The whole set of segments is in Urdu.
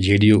JDU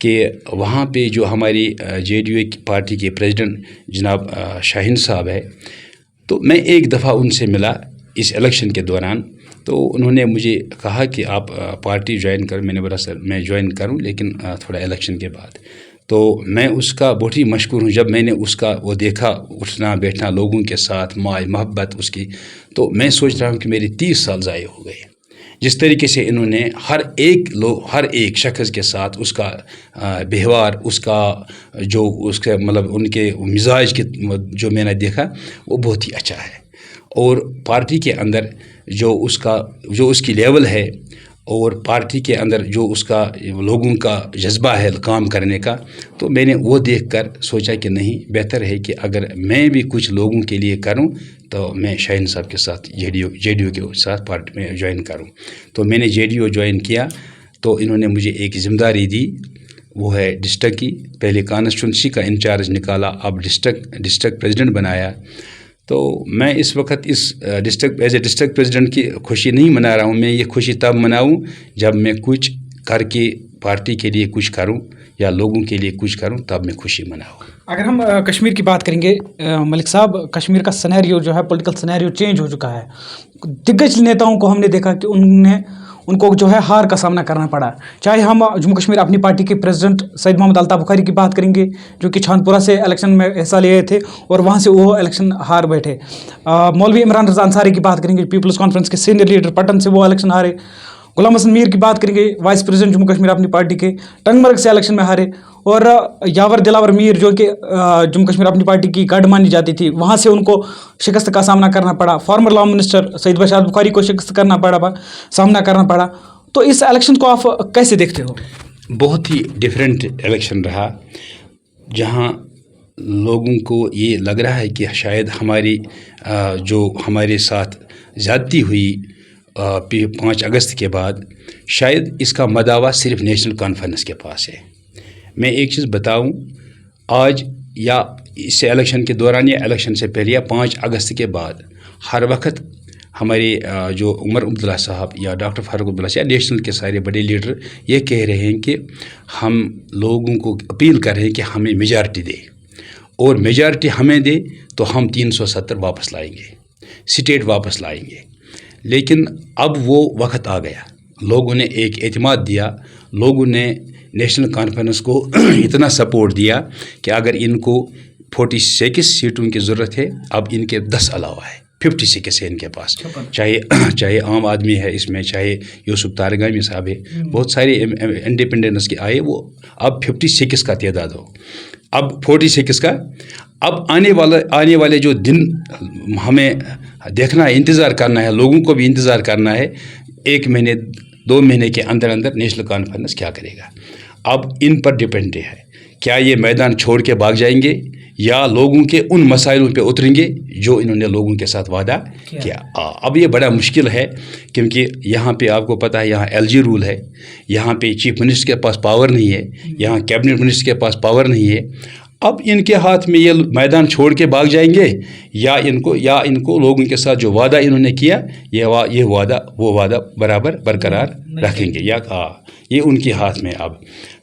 کہ وہاں پہ جو ہماری JDU پارٹی کے پریزیڈنٹ جناب شاہین صاحب ہے، تو میں ایک دفعہ ان سے ملا اس الیکشن کے دوران، تو انہوں نے مجھے کہا کہ آپ پارٹی جوائن کرو. میں نے بولا سر میں جوائن کروں لیکن تھوڑا الیکشن کے بعد. تو میں اس کا بہت ہی مشکور ہوں. جب میں نے اس کا وہ دیکھا اٹھنا بیٹھنا لوگوں کے ساتھ، محبت اس کی، تو میں سوچ رہا ہوں کہ میری 30 سال ضائع ہو گئے. جس طریقے سے انہوں نے ہر ایک شخص کے ساتھ اس کا بہیوار، اس کا جو اس کا مطلب ان کے مزاج کے جو میں نے دیکھا وہ بہت ہی اچھا ہے. اور پارٹی کے اندر جو اس کی لیول ہے، اور پارٹی کے اندر جو اس کا لوگوں کا جذبہ ہے کام کرنے کا، تو میں نے وہ دیکھ کر سوچا کہ نہیں، بہتر ہے کہ اگر میں بھی کچھ لوگوں کے لیے کروں تو میں شاہین صاحب کے ساتھ JDU کے ساتھ پارٹی میں جوائن کروں. تو میں نے JDU جوائن کیا. تو انہوں نے مجھے ایک ذمہ داری دی، وہ ہے ڈسٹرکٹ کی. پہلے کانسٹیچوئنسی کا انچارج نکالا، اب ڈسٹرکٹ پریزیڈنٹ بنایا. تو میں اس وقت اس ایز اے ڈسٹرکٹ پریزیڈنٹ کی خوشی نہیں منا رہا ہوں. میں یہ خوشی تب مناؤں جب میں کچھ کر کے پارٹی کے لیے کچھ کروں یا لوگوں کے لیے کچھ کروں، تب میں خوشی مناؤں. اگر ہم کشمیر کی بات کریں گے ملک صاحب، کشمیر کا سنیریو جو ہے، پولیٹیکل سنیریو چینج ہو چکا ہے. دگج نیتاؤں کو ہم نے دیکھا کہ ان کو جو ہے ہار کا سامنا کرنا پڑا. چاہے ہم جموں کشمیر اپنی پارٹی کے پریزیڈنٹ سید محمد الطاف بخاری کی بات کریں گے، جو کہ چھانپورہ سے الیکشن میں حصہ لیے تھے اور وہاں سے وہ الیکشن ہار بیٹھے. مولوی عمران رضا انصاری کی بات کریں گے، پیپلز کانفرنس کے سینئر لیڈر پٹن سے وہ الیکشن ہارے. غلام حسن میر کی بات کریں گے، وائس پریزیڈنٹ جموں کشمیر اپنی پارٹی کے، ٹنگ مرگ سے الیکشن میں ہارے. اور یاور دلاور میر جو کہ جموں کشمیر اپنی پارٹی کی گڑھ مانی جاتی تھی، وہاں سے ان کو شکست کا سامنا کرنا پڑا. فارمر لا منسٹر سعید بشار بخاری کو شکست سامنا کرنا پڑا. تو اس الیکشن کو آپ کیسے دیکھتے ہو؟ بہت ہی ڈیفرنٹ الیکشن رہا، جہاں لوگوں کو یہ لگ رہا ہے کہ شاید جو ہمارے ساتھ زیادتی ہوئی 5 اگست کے بعد، شاید اس کا مداوا صرف نیشنل کانفرنس کے پاس ہے. میں ایک چیز بتاؤں، آج یا اس سے الیکشن کے دوران یا الیکشن سے پہلے یا 5 اگست کے بعد، ہر وقت ہمارے جو عمر عبداللہ صاحب یا ڈاکٹر فاروق عبداللہ صاحب یا نیشنل کے سارے بڑے لیڈر یہ کہہ رہے ہیں کہ ہم لوگوں کو اپیل کر رہے ہیں کہ ہمیں میجارٹی دے، اور میجارٹی ہمیں دے تو ہم 370 واپس لائیں گے، اسٹیٹ واپس لائیں گے. لیکن اب وہ وقت آ گیا. لوگوں نے ایک اعتماد دیا، لوگوں نے نیشنل کانفرنس کو اتنا سپورٹ دیا کہ اگر ان کو 46 سیٹوں کی ضرورت ہے، اب ان کے 10 علاوہ ہے، 56 ہے ان کے پاس. چاہے عام آدمی ہے اس میں، چاہے یوسف تارگامی صاحب ہے، بہت سارے انڈیپینڈنس کے آئے، وہ اب 56 کا تعداد ہو، اب 46 کا. اب آنے والے جو دن ہمیں دیکھنا ہے، انتظار کرنا ہے، لوگوں کو بھی انتظار کرنا ہے. 1 مہینے 2 مہینے کے اندر نیشنل کانفرنس کیا کرے گا. اب ان پر ڈپینڈ ہے، کیا یہ میدان چھوڑ کے بھاگ جائیں گے یا لوگوں کے ان مسائلوں پہ اتریں گے جو انہوں نے لوگوں کے ساتھ وعدہ کیا. اب یہ بڑا مشکل ہے، کیونکہ یہاں پہ آپ کو پتہ ہے یہاں LG رول ہے، یہاں پہ چیف منسٹر کے پاس پاور نہیں ہے، یہاں کیبنٹ منسٹر کے پاس پاور نہیں ہے. اب ان کے ہاتھ میں یہ میدان چھوڑ کے بھاگ جائیں گے یا ان کو لوگوں کے ساتھ جو وعدہ انہوں نے کیا وہ وعدہ برقرار رکھیں گے، یا یہ ان کے ہاتھ میں. اب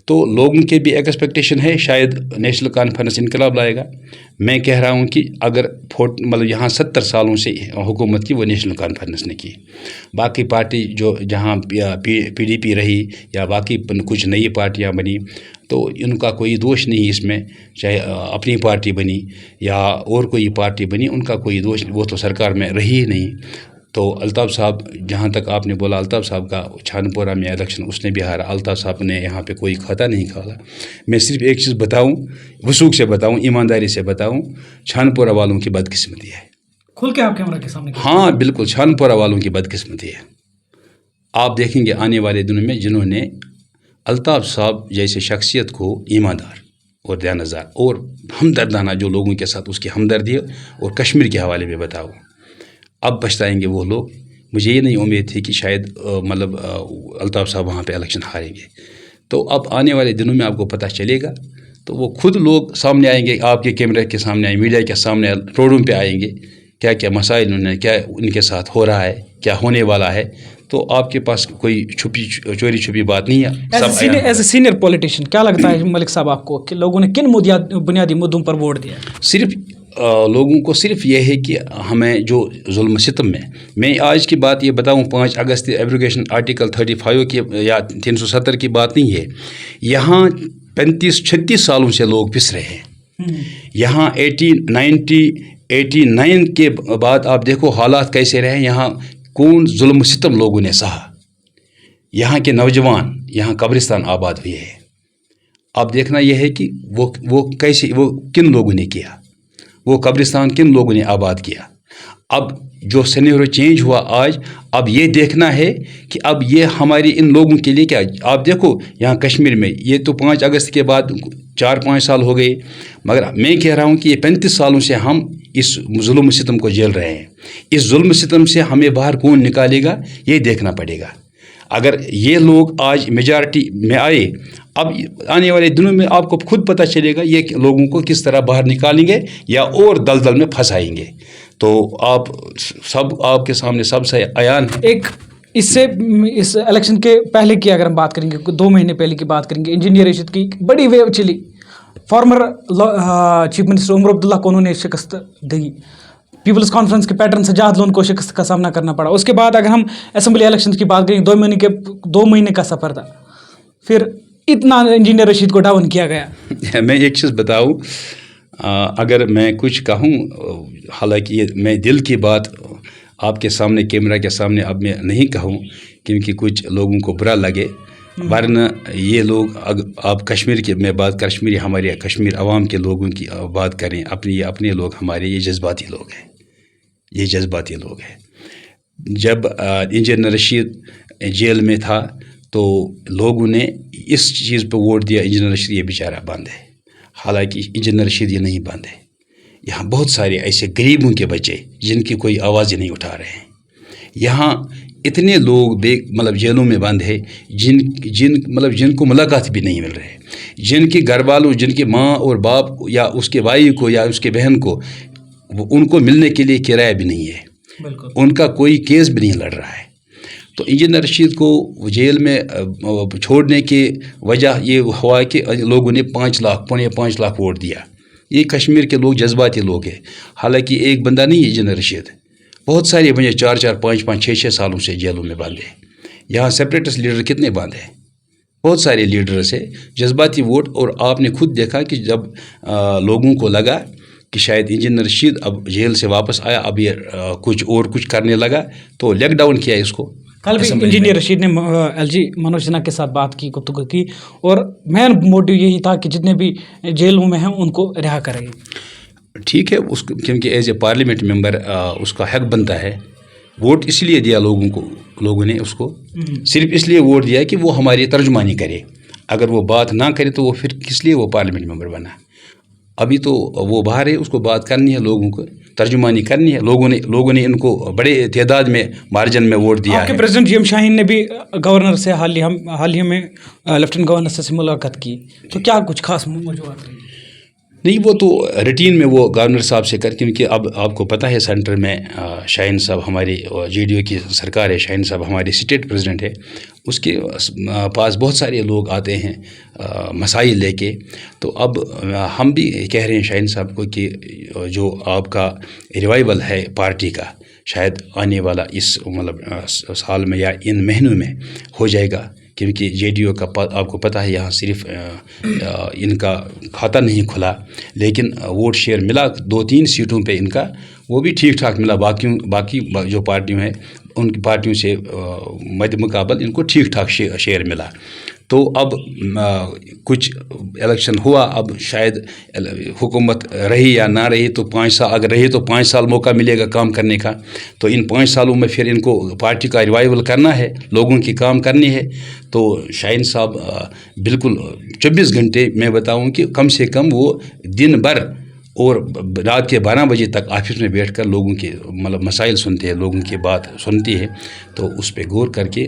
تو لوگوں کے بھی ایکسپیکٹیشن ہے شاید نیشنل کانفرنس انقلاب لائے گا. میں کہہ رہا ہوں کہ اگر یہاں 70 سالوں سے حکومت کی وہ نیشنل کانفرنس نے کی. باقی پارٹی جہاں PDP رہی یا باقی کچھ نئی پارٹیاں بنی، تو ان کا کوئی دوش نہیں اس میں، چاہے اپنی پارٹی بنی یا اور کوئی پارٹی بنی، ان کا کوئی دوش، وہ تو سرکار میں رہی ہی نہیں. تو الطاف صاحب، جہاں تک آپ نے بولا الطاف صاحب کا چھانپورہ میں الیکشن اس نے بھی ہارا، الطاف صاحب نے یہاں پہ کوئی کھاتا نہیں کھالا. میں صرف ایک چیز بتاؤں، وثوق سے بتاؤں، ایمانداری سے بتاؤں، چھانپورہ والوں کی بدقسمتی ہے. کھول کے آپ کیمرہ کے سامنے. ہاں بالکل، چھانپورہ والوں کی بدقسمتی ہے. آپ دیکھیں گے آنے والے دنوں میں جنہوں نے الطاف صاحب جیسے شخصیت کو ایماندار اور دیانتدار اور ہمدردانہ، جو لوگوں کے ساتھ اس کی ہمدردی اور کشمیر کے حوالے میں بتاؤ، اب پچھتائیں گے وہ لوگ. مجھے یہ نہیں امید تھی کہ شاید الطاف صاحب وہاں پہ الیکشن ہاریں گے. تو اب آنے والے دنوں میں آپ کو پتہ چلے گا، تو وہ خود لوگ سامنے آئیں گے، آپ کے کیمرے کے سامنے آئیں، میڈیا کے سامنے، روڈوں پہ آئیں گے، کیا کیا مسائل کیا ان کے ساتھ ہو رہا ہے، کیا ہونے والا ہے. تو آپ کے پاس کوئی چوری چھپی بات نہیں ہے. ایز اے سینئر پولیٹیشین کیا لگتا ہے ملک صاحب آپ کو کہ لوگوں نے کن بنیادی مدعوں پر ووٹ دیا؟ صرف لوگوں کو صرف یہ ہے کہ ہمیں جو ظلم ستم میں آج کی بات یہ بتاؤں 5 اگست ایبروگیشن آرٹیکل 35 کی یا 370 کی بات نہیں ہے. یہاں 35-36 سالوں سے لوگ پس رہے ہیں. یہاں 89 کے بعد آپ دیکھو حالات کیسے رہے. یہاں کون ظلم ستم لوگوں نے سہا. یہاں کے نوجوان یہاں قبرستان آباد ہوئے ہیں. اب دیکھنا یہ ہے کہ وہ کیسے وہ کن لوگوں نے کیا, وہ قبرستان کن لوگوں نے آباد کیا. اب جو سینیریو چینج ہوا آج, اب یہ دیکھنا ہے کہ اب یہ ہماری ان لوگوں کے لیے کیا. آپ دیکھو یہاں کشمیر میں یہ تو 5 اگست کے بعد 4-5 سال ہو گئے, مگر میں کہہ رہا ہوں کہ یہ 35 سالوں سے ہم اس ظلم ستم کو جھیل رہے ہیں. اس ظلم ستم سے ہمیں باہر کون نکالے گا یہ دیکھنا پڑے گا. اگر یہ لوگ آج میجارٹی میں آئے, اب آنے والے دنوں میں آپ کو خود پتہ چلے گا یہ لوگوں کو کس طرح باہر نکالیں گے یا اور دلدل میں پھنسائیں گے. تو آپ کے سامنے سب سے عیان ہے. ایک اس الیکشن کے پہلے کی اگر ہم بات کریں گے, 2 مہینے پہلے کی بات کریں گے, انجینئر رشید کی بڑی ویو چلی. Farmer chief minister Omar Abdullah کو انہوں نے شکست دی. پیپلز کانفرنس کے پیٹرن سجاد لون کو شکست کا سامنا کرنا پڑا. اس کے بعد اگر ہم اسمبلی الیکشنز کی بات کریں 2 مہینے کا سفر تھا, پھر اتنا انجینئر رشید کو ڈاؤن کیا گیا. میں ایک چیز بتاؤں, اگر میں کچھ کہوں, حالانکہ یہ میں دل کی بات آپ کے سامنے کیمرہ کے سامنے اب میں نہیں کہوں کیونکہ کچھ لوگوں کو برا لگے, ورنہ یہ لوگ آپ کشمیر کی میں بات کشمیری ہمارے کشمیر عوام کے لوگوں کی بات کریں, اپنے لوگ ہمارے یہ جذباتی لوگ ہیں, یہ جذباتی لوگ ہیں. جب انجینئر رشید جیل میں تھا تو لوگوں نے اس چیز پہ ووٹ دیا, انجینئر رشید یہ بیچارہ بند ہے. حالانکہ انجینئر رشید یہ نہیں بند ہے. یہاں بہت سارے ایسے غریبوں کے بچے جن کی کوئی آواز نہیں اٹھا رہے ہیں. یہاں اتنے لوگ مطلب جیلوں میں بند ہے جن کو ملاقات بھی نہیں مل رہے, جن کے گھر والوں, جن کے ماں اور باپ یا اس کے بھائی کو یا اس کے بہن کو ان کو ملنے کے لیے کرایہ بھی نہیں ہے. ان کا کوئی کیس بھی نہیں لڑ رہا ہے. تو انجینئر رشید کو جیل میں چھوڑنے کی وجہ یہ ہوا کہ لوگوں نے 5 لاکھ ووٹ دیا. یہ کشمیر کے لوگ جذباتی لوگ ہیں. حالانکہ ایک بندہ نہیں ہے انجینئر رشید, بہت سارے بندے 4-4, 5-5, 6-6 سالوں سے جیلوں میں بند ہیں. یہاں سیپریٹسٹ لیڈر کتنے بند ہیں, بہت سارے لیڈرز ہیں. جذباتی ووٹ. اور آپ نے خود دیکھا کہ جب لوگوں کو لگا کہ شاید انجینئر رشید اب جیل سے واپس آیا, اب یہ کچھ کرنے لگا, تو لیک ڈاؤن کیا اس کو. کل بھی انجینئر رشید نے LG منوج سنہا کے ساتھ بات کی, گفتگو کی, اور مین موٹو یہی تھا کہ جتنے بھی جیلوں میں ہیں ان کو رہا کریں. ٹھیک ہے, کیونکہ ایز اے پارلیمنٹ ممبر اس کا حق بنتا ہے. ووٹ اس لیے دیا لوگوں نے اس کو صرف اس لیے ووٹ دیا کہ وہ ہماری ترجمانی کرے. اگر وہ بات نہ کرے تو وہ پھر کس لیے وہ پارلیمنٹ ممبر بنا. ابھی تو وہ باہر ہے, اس کو بات کرنی ہے, لوگوں کو ترجمانی کرنی ہے. لوگوں نے ان کو بڑے تعداد میں مارجن میں ووٹ دیا. آپ کے پریزیڈنٹ جی ایم شاہین نے بھی گورنر سے حال ہی میں لیفٹنٹ گورنر سے ملاقات کی, تو کیا کچھ خاص موضوعات رہی؟ نہیں, وہ تو روٹین میں وہ گورنر صاحب سے کیونکہ اب آپ کو پتہ ہے سینٹر میں شاہین صاحب ہماری JDU کی سرکار ہے, شاہین صاحب ہمارے اسٹیٹ پریزیڈنٹ ہے. اس کے پاس بہت سارے لوگ آتے ہیں مسائل لے کے. تو اب ہم بھی کہہ رہے ہیں شاہین صاحب کو کہ جو آپ کا ریوائول ہے پارٹی کا, شاید آنے والا اس سال میں یا ان مہینوں میں ہو جائے گا. کیونکہ JDU کا آپ کو پتہ ہے یہاں صرف ان کا کھاتا نہیں کھلا, لیکن ووٹ شیئر ملا 2-3 سیٹوں پہ ان کا, وہ بھی ٹھیک ٹھاک ملا. باقی جو پارٹیوں ہیں ان کی پارٹیوں سے مد مقابل ان کو ٹھیک ٹھاک شیئر ملا. تو اب کچھ الیکشن ہوا, اب شاید حکومت رہی یا نہ رہی, تو 5 سال اگر رہی تو 5 سال موقع ملے گا کام کرنے کا. تو ان 5 سالوں میں پھر ان کو پارٹی کا ریوائول کرنا ہے, لوگوں کی کام کرنی ہے. تو شاہین صاحب بالکل 24 گھنٹے میں بتاؤں کہ کم سے کم وہ دن بھر اور رات کے 12 بجے تک آفس میں بیٹھ کر لوگوں کے مسائل سنتے ہیں, لوگوں کی بات سنتی ہے. تو اس پہ غور کر کے